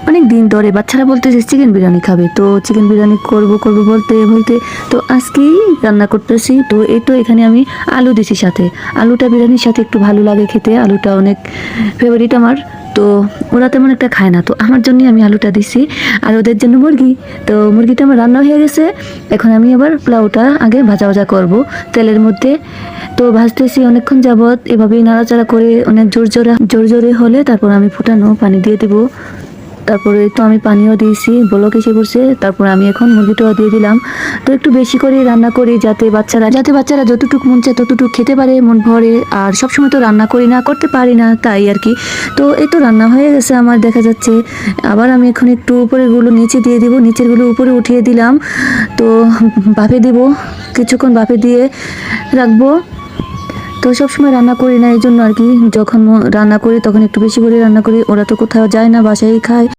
অনেক দিন ধরে বাচ্চারা বলতেছে চিকেন বিরিয়ানি খাবে, তো চিকেন বিরিয়ানি করব করব বলতে বলতে তো আজকেই রান্না করতেছি। তো এই তো এখানে আমি আলু দিছি সাথে, আলুটা বিরিয়ানির সাথে একটু ভালো লাগে খেতে, আলুটা অনেক ফেভারিট আমার। তো ওরা তেমন একটা খায় না, তো আমার জন্যই আমি আলুটা দিছি, আর ওদের জন্য মুরগি। তো মুরগিটা আমার রান্না হয়ে গেছে, এখন আমি আবার পোলাওটা আগে ভাজা ভাজা করব তেলের মধ্যে। তো ভাজতেছি অনেকক্ষণ যাবত, এভাবেই নাড়াচাড়া করে অনেক জোর জোরে হলে তারপর আমি ফুটানো পানি দিয়ে দেবো। তারপরে তো আমি পানিও দিয়েছি, বলক এসে পড়ছে, তারপর আমি এখন মুরগিটাও দিয়ে দিলাম। তো একটু বেশি করে রান্না করি যাতে বাচ্চারা যতটুকু মন চায় ততটুকু খেতে পারে মন ভরে। আর সবসময় তো রান্না করি না, করতে পারি না, তাই আর কি। তো এই তো রান্না হয়ে গেছে আমার দেখা যাচ্ছে। আবার আমি এখন একটু উপরেরগুলো নিচে দিয়ে দিব, নিচেরগুলো উপরে উঠিয়ে দিলাম। তো ভাপে দিব, কিছুক্ষণ ভাপে দিয়ে রাখবো। তো সবসময় রান্না করি না, এই জন্য আর কি, যখন রান্না করি তখন একটু বেশি করে রান্না করি। ওরা তো কোথাও যায় না, বাসায় খায়।